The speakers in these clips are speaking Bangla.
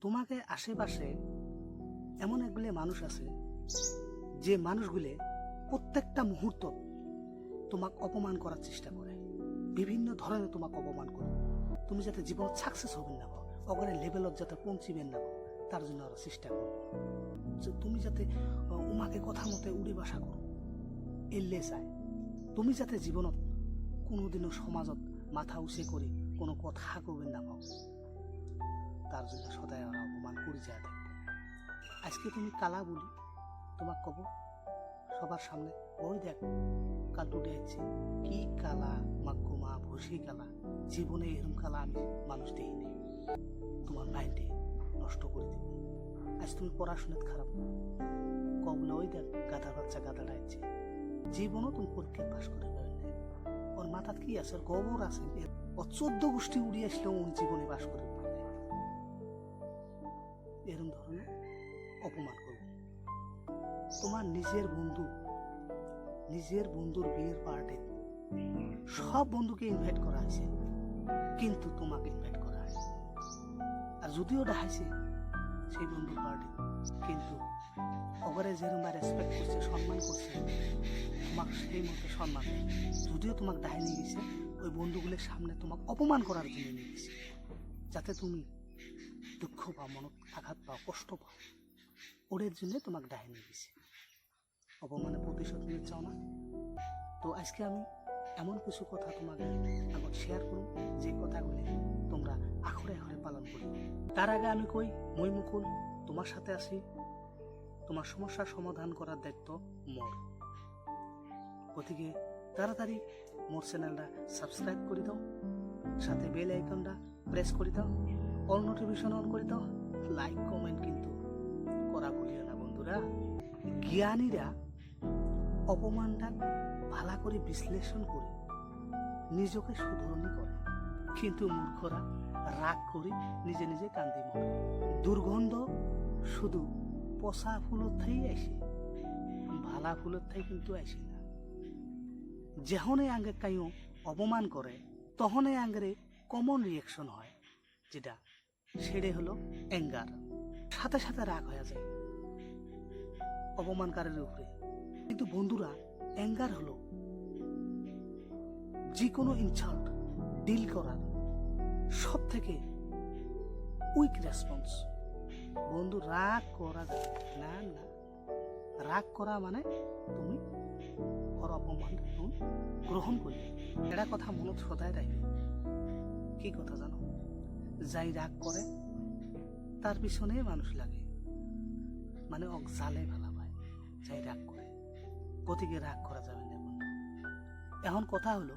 তোমাকে আশেপাশে এমন একগুলো মানুষ আছে যে মানুষগুলো প্রত্যেকটা মুহূর্ত তোমাকে অপমান করার চেষ্টা করে, বিভিন্ন ধরনের তোমাকে অপমান করে। তুমি যাতে জীবন সাকসেস হবেন না পাও, অগরে লেভেলত যাতে পৌঁছিবেন না পাও, তার জন্য ওরা চেষ্টা করো। তুমি যাতে উমাকে কথা মতে উড়ে বাসা করো, এলে চায়। তুমি যাতে জীবনত কোনোদিনও সমাজত মাথা উঁচে করে কোনো কথা কবেন না পাও, তার জন্য সদায় ওরা অপমান করে যায় দেখো। আজকে তুমি কালা বলি তোমাক কব সবার সামনে, ওই দেখ কাল টুটে যাচ্ছে, কি কালা মাকুমা ভুসি কালা, জীবনে এরকম কালা আমি মানুষ দেখিনি। তোমার মাইন্ডে নষ্ট করে দিব। আজ তুমি পড়াশোনাতে খারাপ কবলে, ওই দেখ গাধার বাচ্চা গাধাটা যাচ্ছে, জীবনও তুমি পরীক্ষা পাস করে পাবেন না। ওর মাথাত কি আছে, ওর গোবর আছে, ও 14 গোষ্ঠী উড়িয়ে আসলেও উনি জীবনে পাস করে পাবে। এরকম ধরনের অপমান করবে। তোমার নিজের বন্ধুর বিয়ের পার্টি সব বন্ধুকে ইনভাইট করা হয়েছে, কিন্তু তোমাকে ইনভাইট করা হয়নি। আর যদিও ডাকাইছে সেই বন্ধুর পার্টি, কিন্তু ওভারে যেরকম রেসপেক্ট করছে, সম্মান করছে, তোমাকে সেই মতো সম্মান দেয়। যদিও তোমাকে ডাহাই নিয়ে গেছে, ওই বন্ধুগুলোর সামনে তোমাকে অপমান করার জন্য নিয়ে গেছে, যাতে তুমি দুঃখ পাও, মনত আঘাত পাও, কষ্ট পাও। ওদের জন্য তোমাকে ডাহাই নিয়ে গেছে। অপমানে প্রতিশোধ নিতে চাও না? তো আজকে আমি এমন কিছু কথা তোমাকে আগত শেয়ার করব, যে কথাগুলি তোমরা আখরে আখরে পালন করি। তার আগে আমি কই, মই মুকুল তোমার সাথে আছি। তোমার সমস্যার সমাধান করার দায়িত্ব মোর। গতিকে তাড়াতাড়ি মোর চ্যানেলটা সাবস্ক্রাইব করে দাও, সাথে বেল আইকনটা প্রেস করে দাও, অল নোটিফিকেশন অন করে দাও, লাইক কমেন্ট কিন্তু করা ভুলিও না বন্ধুরা। জ্ঞানীরা অপমানটা ভালো করে বিশ্লেষণ করে নিজকে শুধরণী করে, কিন্তু মূর্খরা রাগ করে নিজে নিজে কান্দি মরে। দুর্গন্ধ শুধু পচা ফুলত থাই আসে, ভালা ফুলত থাই কিন্তু আসে না। যেহনে আগে কাইও অপমান করে, তখনই আঙ্গেরে কমন রিয়াকশন হয়, যেটা সেটা হলো অ্যাঙ্গার। সাথে সাথে রাগ হয়ে যায় অপমানকারীর উপরে। কিন্তু বন্ধুরা, অ্যাঙ্গার হলো যে কোনো ইনসাল্ট ডিল করার সব থেকে উইক রেসপন্স। বন্ধু, রাগ করা না, না রাগ করা মানে তুমি ওর অপমান তুমি গ্রহণ করবে। এটা কথা মনত সদায় রাখবে। কি কথা জানো? যাই রাগ করে তার পিছনে মানুষ লাগে, মানে অক জালে ভালা পায় যাই রাগ করে। গতিকে রাগ করা যাবে না বন্ধু। এখন কথা হলো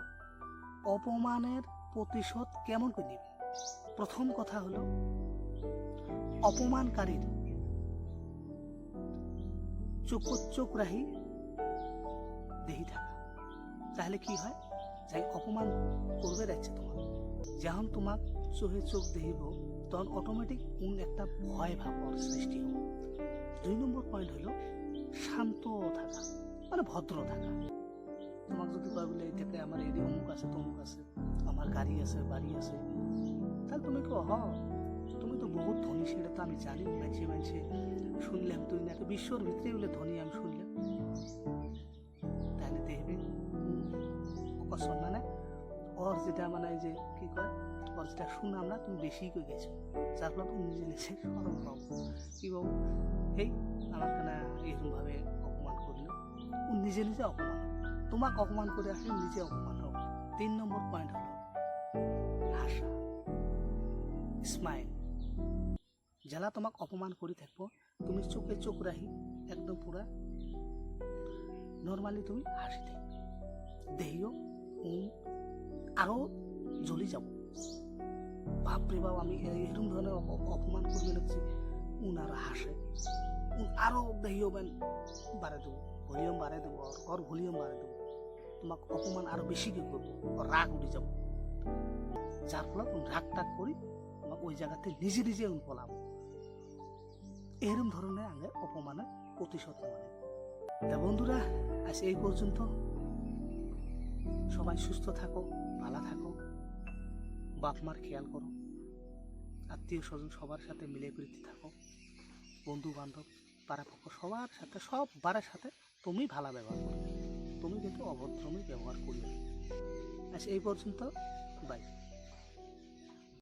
অপমানের প্রতিশোধ কেমন করে নিবে। প্রথম কথা হলো অপমানকারীর চোখ রাহি দেহি থাকা। তাহলে কি হয়, যাই অপমান করবে যাচ্ছে তোমার, যখন তোমার চোখে চোখ দেখিব, তখন অটোমেটিক কোন একটা ভয় ভাব সৃষ্টি হবে। 2 নম্বর পয়েন্ট হলো শান্ত থাকা, মানে ভদ্র থাকা। তোমাকে যদি কয় বলে দেখে আমার এদি অমুক আছে তমুক আছে, আমার গাড়ি আছে বাড়ি আছে, তাহলে তুমি কো হ তুমি তো বহুত ধনী, সেটা তো আমি জানি, মানছে শুনলাম, তুই না তো বিশ্বর ভিতরে বলে ধনী আমি শুনলাম। তাহলে দেখবে অকস্মাৎ মানে ওর যেটা মানে যে কি কয়, ওর যেটা শুনলাম না তুমি বেশি করে গেছো, যার ফলে তুমি নিজে নিজে সরম পাও। কি বাবু এই আমার কেনা এরকম ভাবে অপমান করলো, ও নিজে নিজে অপমান, তোমাকে অপমান করে আসলে নিজে অপমান হোক। 3 নম্বর পয়েন্ট হলো হাসা, স্মাইল। যারা তোমাকে অপমান করে থাকবো, তুমি চোখে চোখ রাখি একদম পুরা নর্মালি তুমি হাসি থাকবে, দেহিও আরো জ্বলি যাব। বাপরে বাপ, আমি এরকম ধরনের অপমান করবে লাগছি, আরো হাসে, আরো দেহিও বাড়ে দেবো, ভলিউম বাড়ে দেবো, ওর ভলিউম বাড়ে দেবো, তোমাকে অপমান আরো বেশি কি করবো, ওর রাগ উঠে যাবো। যার ফলে রাগ টাগ করি তোমাকে ওই জায়গাতে নিজে নিজে পলাবো। এরকম ধরনের আগে অপমানের প্রতিশোধ নেওয়া। তা বন্ধুরা, আজ এই পর্যন্ত। সবাই সুস্থ থাকো, ভালো থাকো, বাপ মার খেয়াল করো, আত্মীয় স্বজন সবার সাথে মিলে প্রীতি থাকো, বন্ধু বান্ধব পাড়াপক্ষ সবার সাথে সববারের সাথে তুমি ভালো ব্যবহার করো, তুমি কিন্তু অভদ্রমী ব্যবহার করিও না। আচ্ছা এই পর্যন্ত, বাই।